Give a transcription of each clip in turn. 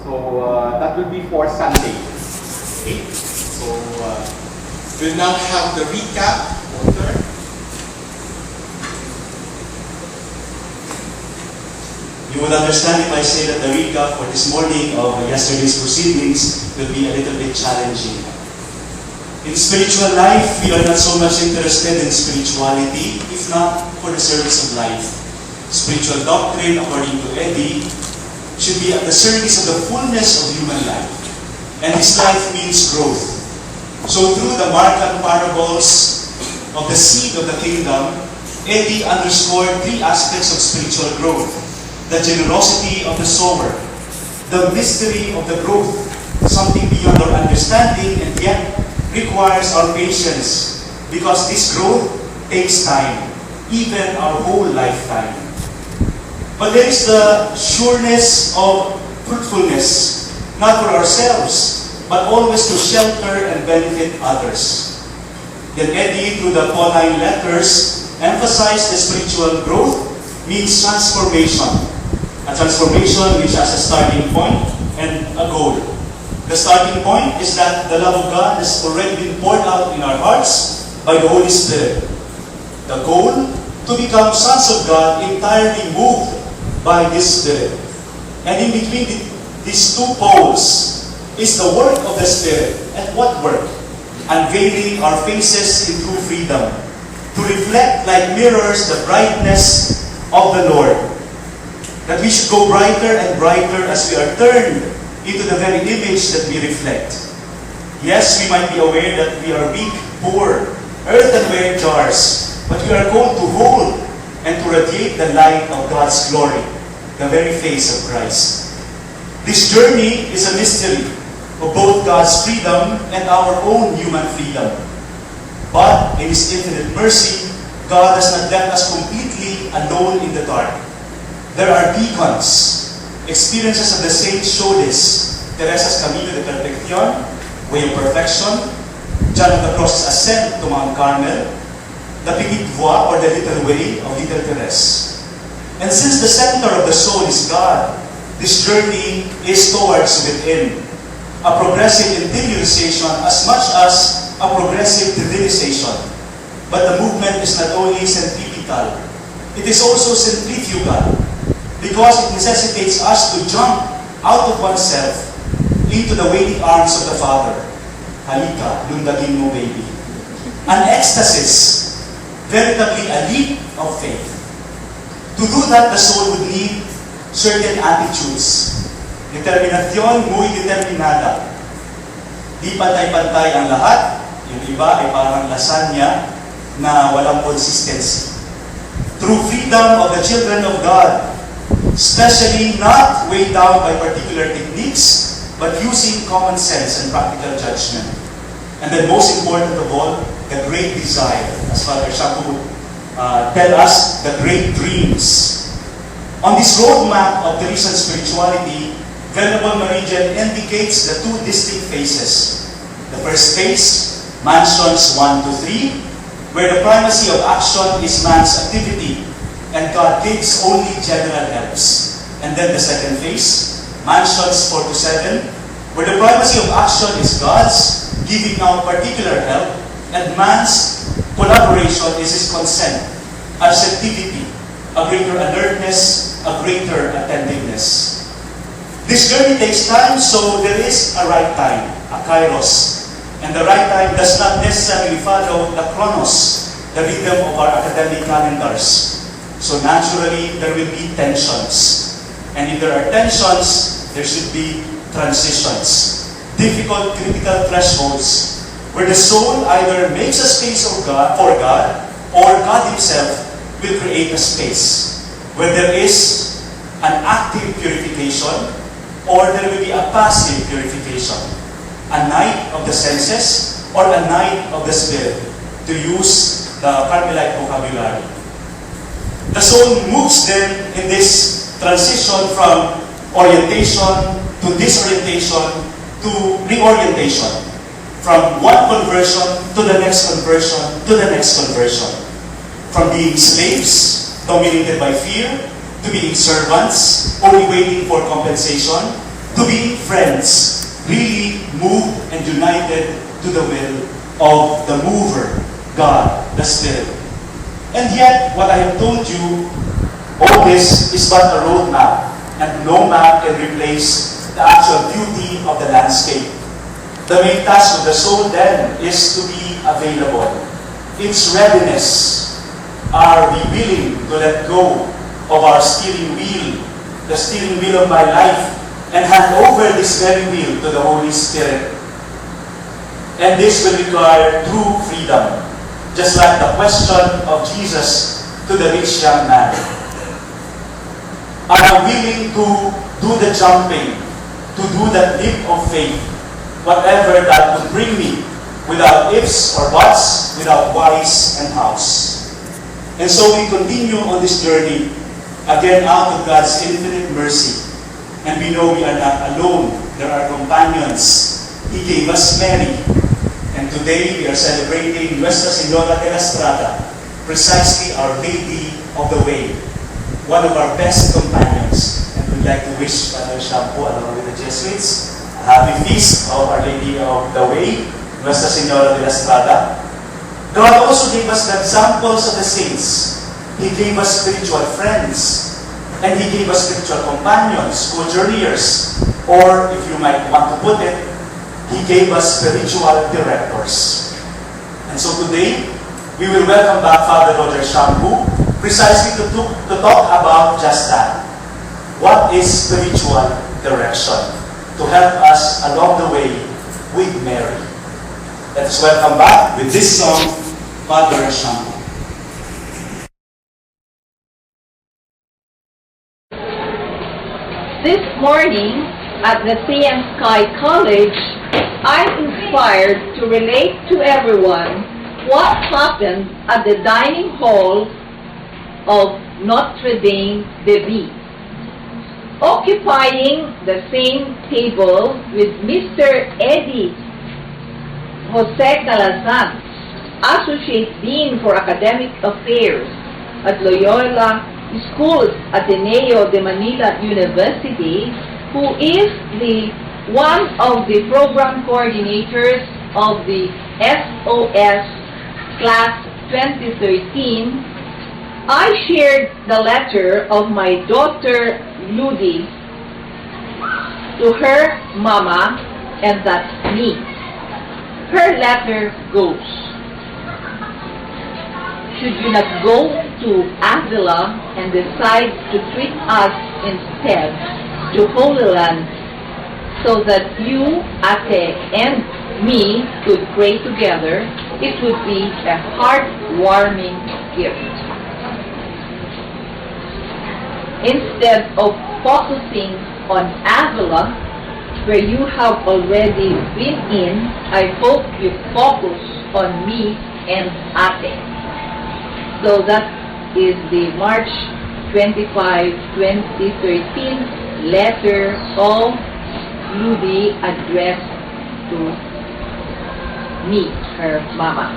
So that will be for Sunday. Okay, so we'll now have the recap. Walter. You would understand if I say that the recap for this morning of yesterday's proceedings will be a little bit challenging. In spiritual life, we are not so much interested in spirituality, if not for the service of life. Spiritual doctrine, according to Eddie, should be at the service of the fullness of human life. And this life means growth. So through the Markan parables of the seed of the kingdom, Eddie underscored three aspects of spiritual growth. The generosity of the sower, the mystery of the growth, something beyond our understanding and yet requires our patience, because this growth takes time, even our whole lifetime. But there is the sureness of fruitfulness, not for ourselves, but always to shelter and benefit others. Then Eddie, through the Pauline letters, emphasized the spiritual growth means transformation. A transformation which has a starting point and a goal. The starting point is that the love of God has already been poured out in our hearts by the Holy Spirit. The goal, to become sons of God entirely moved by this Spirit. And in between these two poles is the work of the Spirit. And what work? Unveiling our faces in true freedom, to reflect like mirrors the brightness of the Lord. That we should go brighter and brighter as we are turned into the very image that we reflect. Yes, we might be aware that we are weak, poor, earthenware jars, but we are called to hold and to radiate the light of God's glory, the very face of Christ. This journey is a mystery of both God's freedom and our own human freedom. But in His infinite mercy, God has not left us completely alone in the dark. There are beacons. Experiences of the saints show this. Teresa's Camino de Perfección, Way of Perfection, John of the Cross's ascent to Mount Carmel, the Petite Voie or the Little Way of Little Teresa. And since the center of the soul is God, this journey is towards within. A progressive interiorization as much as a progressive divinization. But the movement is not only centripetal, it is also centrifugal. Because it necessitates us to jump out of oneself into the waiting arms of the Father. Halika, lundagin mo, baby. An ecstasis, veritably a leap of faith. To do that, the soul would need certain attitudes. Determinación muy determinada. Di pantay-pantay ang lahat. Yung iba ay parang lasagna na walang consistency. True freedom of the children of God, especially not weighed down by particular techniques, but using common sense and practical judgment. And then most important of all, the great desire, as Father Shaku tell us, the great dreams. On this roadmap of Teresan spirituality, Venerable Meridian indicates the two distinct phases. The first phase, mansions 1 to 3, where the primacy of action is man's activity, and God gives only general helps. And then the second phase, mansions 4 to 7, where the primacy of action is God's, giving out particular help, and man's collaboration is His consent, a receptivity, a greater alertness, a greater attentiveness. This journey takes time, so there is a right time, a kairos. And the right time does not necessarily follow the chronos, the rhythm of our academic calendars. So naturally, there will be tensions. And if there are tensions, there should be transitions. Difficult, critical thresholds where the soul either makes a space for God, or God Himself will create a space where there is an active purification or there will be a passive purification. A night of the senses or a night of the spirit, to use the Carmelite vocabulary. The soul moves then in this transition from orientation to disorientation to reorientation. From one conversion to the next conversion to the next conversion. From being slaves, dominated by fear, to being servants, only waiting for compensation, to be friends, really moved and united to the will of the mover, God, the Spirit. And yet, what I have told you, all this is but a roadmap, and no map can replace the actual beauty of the landscape. The main task of the soul then is to be available. Its readiness. Are we willing to let go of our steering wheel, the steering wheel of my life, and hand over this very wheel to the Holy Spirit? And this will require true freedom, just like the question of Jesus to the rich young man. Am I willing to do the jumping, to do that leap of faith, whatever that would bring me, without ifs or buts, without whys and hows? And so we continue on this journey, again out of God's infinite mercy. And we know we are not alone. There are companions. He gave us Mary. And today we are celebrating Nuestra Señora de la Estrada, precisely Our Lady of the Way, one of our best companions. And we'd like to wish Father Shampoo, along with the Jesuits, a happy feast of Our Lady of the Way, Nuestra Señora de la Estrada. God also gave us the examples of the saints. He gave us spiritual friends. And He gave us spiritual companions, co-journeyers. Or, if you might want to put it, He gave us spiritual directors. And so today, we will welcome back Father Roger Shampoo, precisely to talk about just that. What is spiritual direction? To help us along the way with Mary. Let us welcome back with this song, Father Shampoo. This morning at the Sea and Sky College, I'm inspired to relate to everyone what happened at the dining hall of Notre Dame, occupying the same table with Mr. Eddie Jose Calazan, Associate Dean for Academic Affairs at Loyola Schools Ateneo de Manila University, who is one of the program coordinators of the SOS Class 2013. I shared the letter of my daughter Ludi to her mama, and that's me. Her letter goes, should you not go to Avila and decide to treat us instead to Holy Land so that you, Ate, and me could pray together, it would be a heartwarming gift. Instead of focusing on Avila, where you have already been in, I hope you focus on me and Ate. So that is the March 25, 2013 letter of Ludi addressed to me, her mama.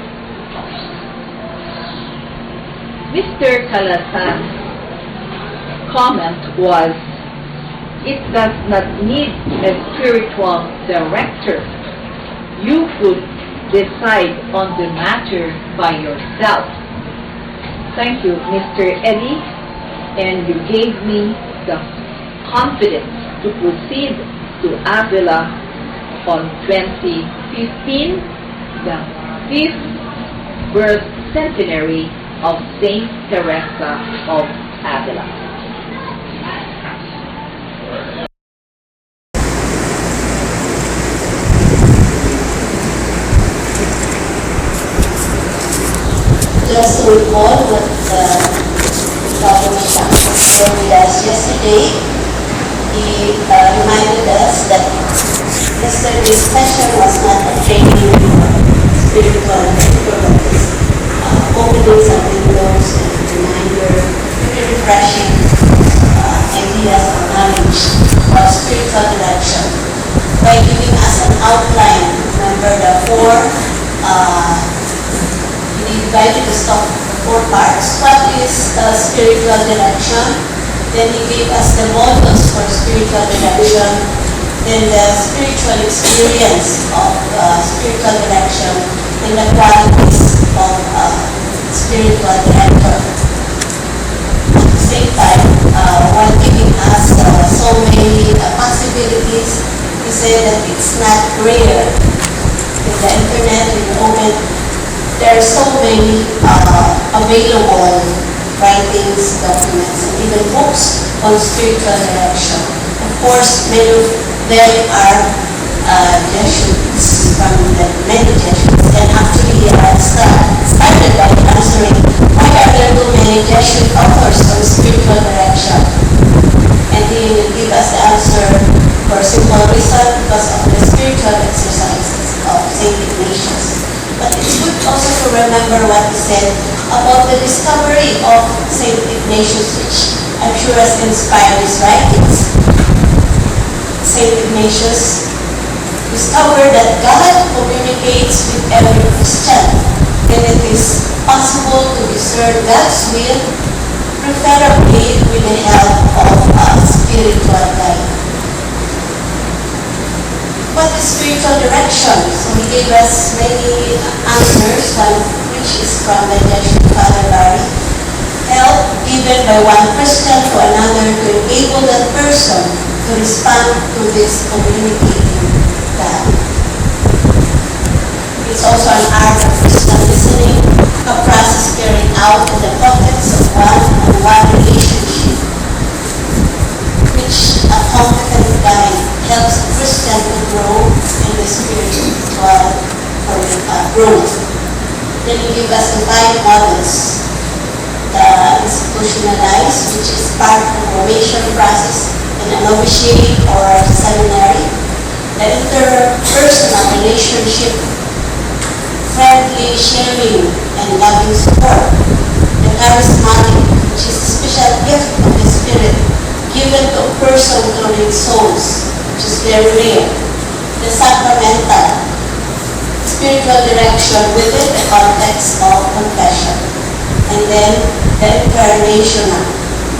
Mr. Calazan's comment was, it does not need a spiritual director. You could decide on the matter by yourself. Thank you, Mr. Eddie, and you gave me the confidence to proceed to Avila on 2015, the 5th birth centenary of Saint Teresa of Avila. Just to recall what Father Shampoo shared with us yesterday, he reminded us that yesterday's session was not a training spiritual purpose. Opening some windows and reminder, very refreshing ideas or knowledge of spiritual direction by giving us an outline. Remember the four he divided the stock into 4 parts. What is spiritual direction? Then he gave us the models for spiritual direction, then the spiritual experience of spiritual direction, and the qualities of spiritual director. At the same time, while giving us so many possibilities, he said that it's not rare. In the internet, in the open, there are so many available writings, documents, and even books on spiritual direction. Of course, many of them are Jesuits, from many Jesuits, and actually started by answering why are there too many Jesuit authors on spiritual direction. And he will give us the answer for a simple reason, because of the spiritual exercises of St. Ignatius. But it's good also to remember what he said about the discovery of St. Ignatius, which I'm sure has inspired his writings. St. Ignatius discovered that God communicates with every Christian, and it is possible to discern God's will, preferably with the help of a spiritual guide. What is spiritual direction? So he gave us many answers, one of which is from the Jesuit Father Barry. Help given by one Christian to another to enable that person to respond to this communicating God. It's also an art of Christian listening, a process carried out in the context of one-on-one relationship, which a competent guide helps a Christian to grow in the spiritual growth. Then he gives us the 5 models. The institutionalized, which is part of the formation process in a novitiate or seminary. The interpersonal relationship, friendly sharing and loving support. The charismatic, which is a special gift of the Spirit given to a person to reach souls, which is very rare. The sacramental, spiritual direction within the context of confession. And then the incarnational.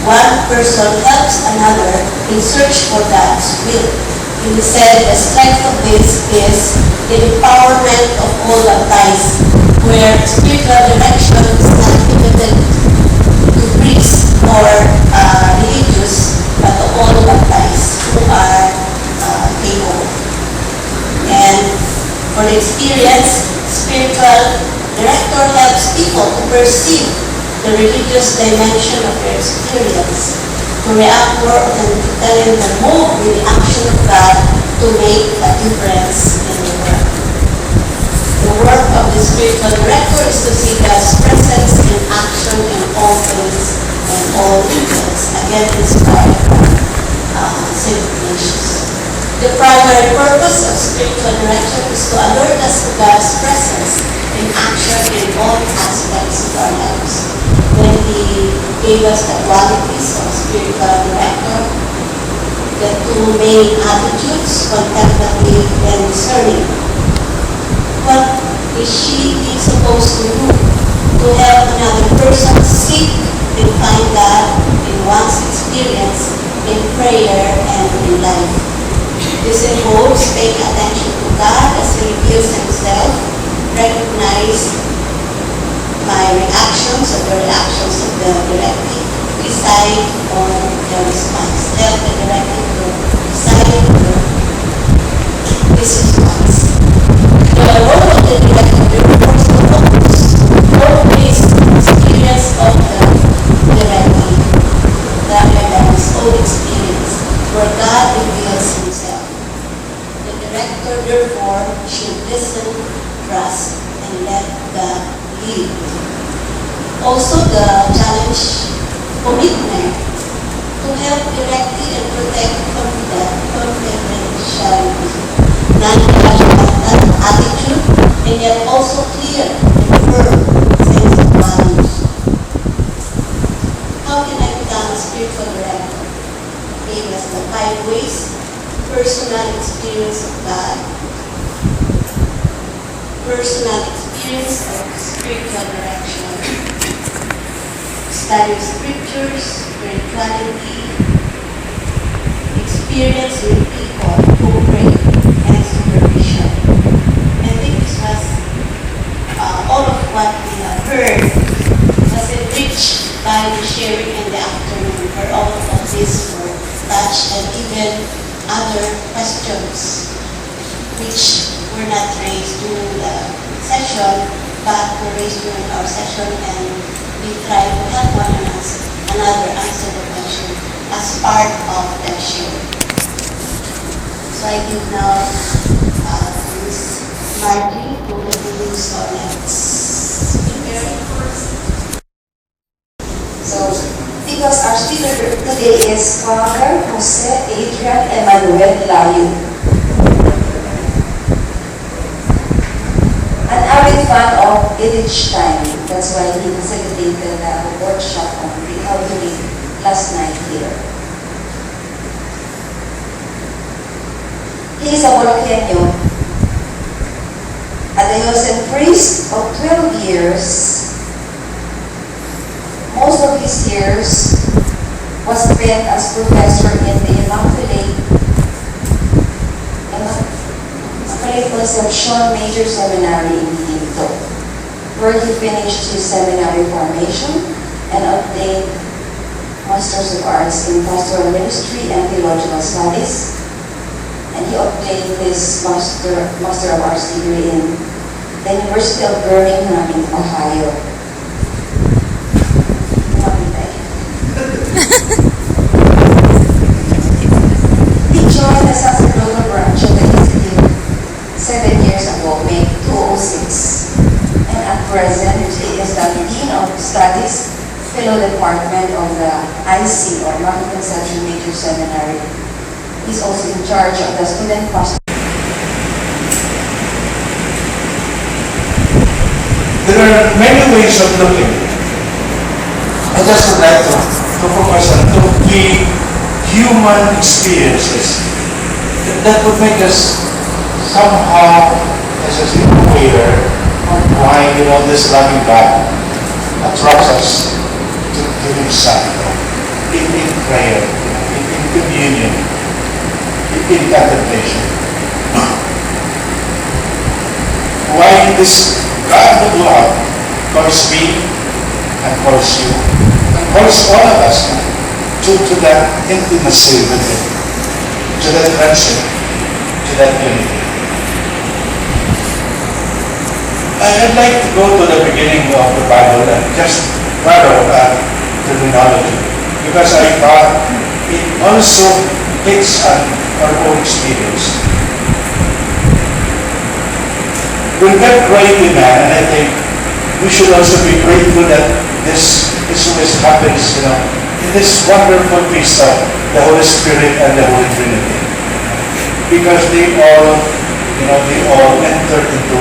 One person helps another in search for God's will. And he said the strength of this is the empowerment of all baptized, where spiritual direction is not limited to priests or religious, but to all baptized who are capable. And for the experience, spiritual director helps people to perceive the religious dimension of their experience, to react more authentically and to move with the action of God to make a difference in the world. The work of the spiritual director is to see God's presence in action in all things and all events. Again, inspired by St. Ignatius. The primary purpose of spiritual direction is to alert us to God's presence in action in all aspects of our lives. Then he gave us the qualities of spiritual director, the 2 main attitudes, contemplative and discerning. What is he supposed to do? To help another person seek and find God in one's experience, in prayer and in life. This involves paying attention to God as He reveals Himself, recognize my reactions or the reactions of the directive, decide on the response. Help the directive to decide on this response. The role of the directive refers to focus, always experience of the directive, rather than his own experience, where God reveals Himself. The director, therefore, should listen, trust, and let God lead. Also, the challenge, commitment to help directly and protect confidentiality, non-judgmental attitude, and yet also clear and firm sense of values. How can I become a spiritual director? Gave us the 5 ways: personal experience of God, personal experience of spiritual direction, study of scriptures, spirituality, experience with people who pray and supervision. I think this was all of what we have heard was enriched by the sharing in the afternoon, where all of this were touched, and even other questions which were not raised during the session but were raised during our session, and we tried to help one another answer the question as part of that sharing. So I give now Ms. Margie to introduce our next speaker. So, because our speaker today is Father Jose Adrian Emmanuel Layo. An avid fan of village time. That's why he facilitated a workshop on how to read last night here. He is a Boloqueño, a diocesan priest of 12 years. Most of his years was spent as professor in the Immaculate Conception Major Seminary in Quito, where he finished his seminary formation and obtained Masters of Arts in Pastoral Ministry and Theological Studies, and he obtained his Master of Arts degree in the University of Birmingham in Ohio. He joined the sacerdotal branch of the Institute 7 years ago, May 2006, and at present he is the Dean of Studies, Fellow Department of the IC, or Immaculate Conception Major Seminary. He's also in charge of the student pastor. There are many ways of looking. I just would like to focus on the human experiences that would make us somehow, as I say, aware of why, this loving God attracts us to Himself in prayer, in communion, in contemplation. Why this God would love calls me and calls you and calls all of us to that intimacy with Him, to that friendship, to that unity. I'd like to go to the beginning of the Bible and just borrow terminology, because I thought it also takes on our own experience. When God created man, and I think we should also be grateful that this always happens, in this wonderful peace of the Holy Spirit and the Holy Trinity. Because they all enter into,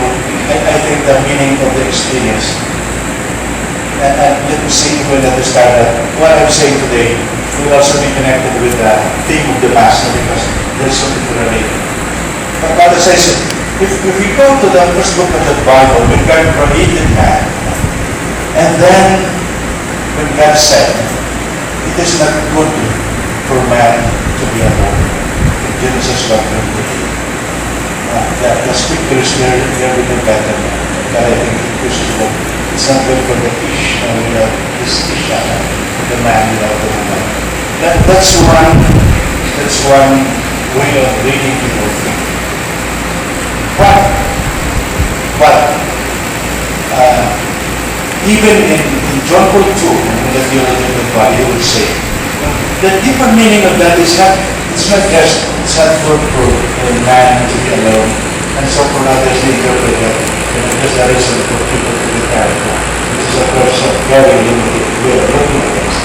I think, the meaning of the experience. And let me see if we'll understand that what I'm saying today will also be connected with the theme of the Mass, because there's something to relate. But as I said, if we go to the first book of the Bible, when God created man, and then when God said, it is not good for man to be alone. In Genesis 1:28. The scripture is there with the better, but I think it's not good for the ish, this isha, the man without the woman. That's one way of reading the whole thing. But even in John 2, in the theology of the body, he would say, the deeper meaning of that is not, it's not for man to be alone, and so for others to interpret that, just a reason for people to be carried. This is of course a very limited way of looking at this.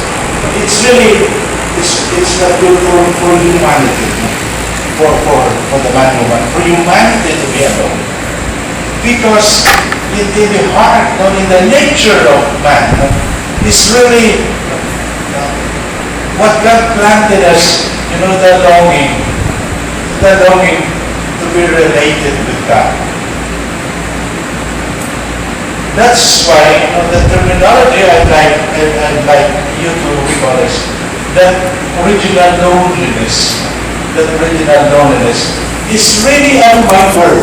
It's really, it's not good for humanity, for the man and woman, for humanity to be alone. Because in the heart, in the nature of man, is really what God planted us, the longing to be related with God. That's why the terminology I'd like you to recall is that original loneliness. that original loneliness, is really a reminder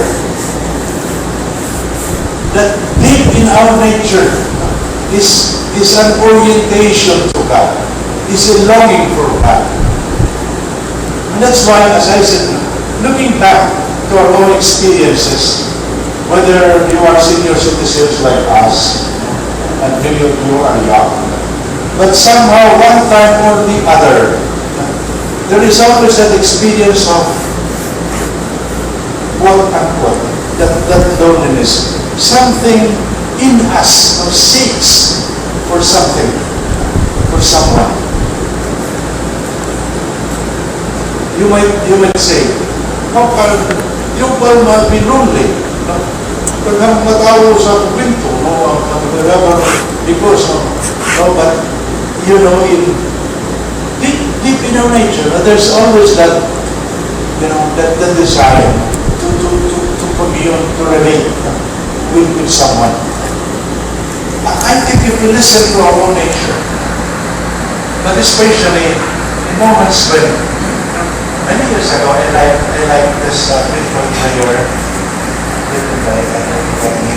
that deep in our nature is an orientation to God, is a longing for God. And that's why, as I said, looking back to our own experiences, whether you are senior citizens like us, and many of you are young, but somehow, one time or the other, there is always that experience of quote-unquote, that loneliness. Something in us seeks for something, for someone. You might say, how can you be lonely? Kung matao sa kwento, because but you know, deep in our nature, there's always that, that desire to commune, to relate with someone. I think if we listen to our own nature, but especially in moments when, many years ago, I like this beautiful prayer written by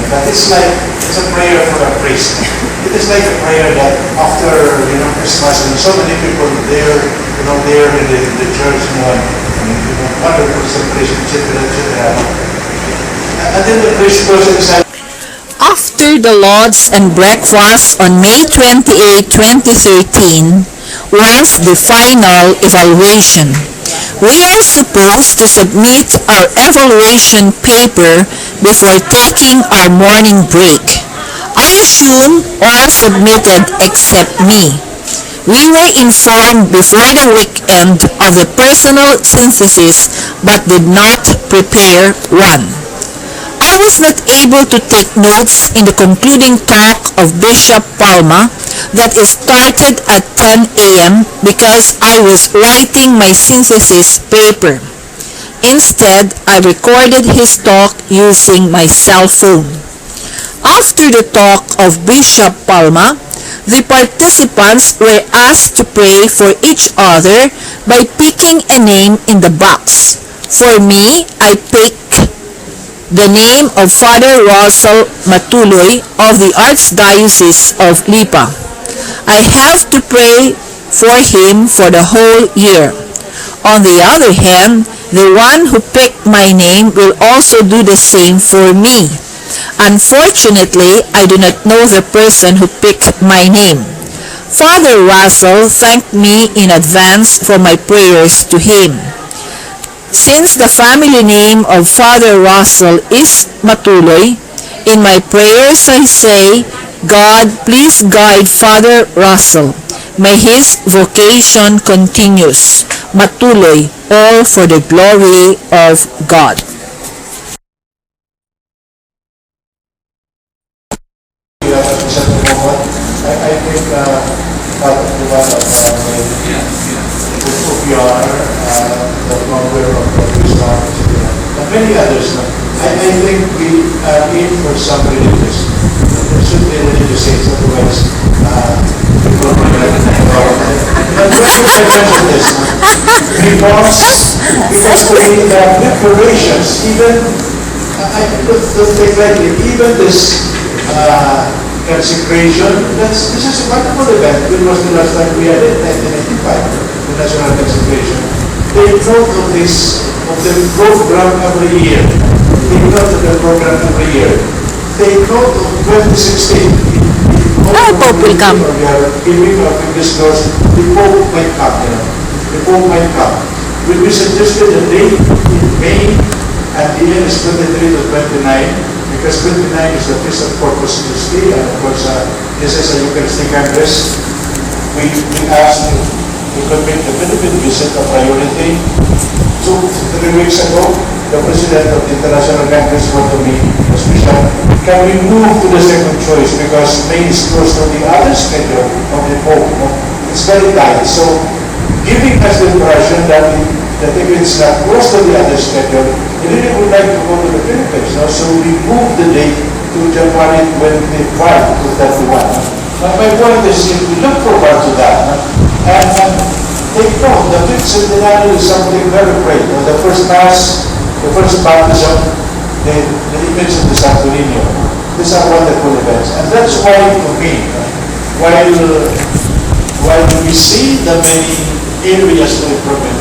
but it's a prayer for a priest. It is like a prayer that after Christmas, and so many people there, there in the church, wonderful celebration, etc. And then the priest goes inside. After the Lord's and breakfast on May 28, 2013, was the final evaluation. We are supposed to submit our evaluation paper before taking our morning break. I assume all submitted except me. We were informed before the weekend of the personal synthesis but did not prepare one. I was not able to take notes in the concluding talk of Bishop Palma that started at 10 a.m. because I was writing my synthesis paper. Instead, I recorded his talk using my cell phone. After the talk of Bishop Palma, the participants were asked to pray for each other by picking a name in the box. For me, I picked the name of Father Russell Matuloy of the Archdiocese of Lipa. I have to pray for him for the whole year. On the other hand, the one who picked my name will also do the same for me. Unfortunately, I do not know the person who picked my name. Father Russell thanked me in advance for my prayers to him. Since the family name of Father Russell is Matuloy, in my prayers I say, God, please guide Father Russell. May his vocation continues. Matuloy, all for the glory of God. I think part of the one of the number of and many others. I think we are in for some religious. There should be religious saints, otherwise people will not but why would I mention this? Because for me the preparations, even I don't take lightly, even this consecration, this is a wonderful event. When was the last time we had it? 1995, the national consecration. They note of this, of the program every year. They note of the program every year. They note of 2016. Pope will come. We are giving our previous course, the Pope might come, The Pope might come. We suggested a date in May, and the year is 23 to 29. Because 29 is the Feast of Corpus Christi, and of course, this is a Eucharistic Congress. We asked to commit the Philippine visit a priority. 2-3 weeks ago, the President of the International Congress wrote to me, as Bishop, can we move to the second choice because May is close to the other schedule of the Pope. It's very tight. So, giving us the impression that if it's not close to the other schedule, we really would like to go to the Philippines. So we moved the date to January 25 to 31. My point is, we look forward to that. And take note. The fifth centenary is something very great. The first Mass, the first baptism, the image of the Santo Niño. These are wonderful events. And that's why, to me, while we see the many areas for improvement,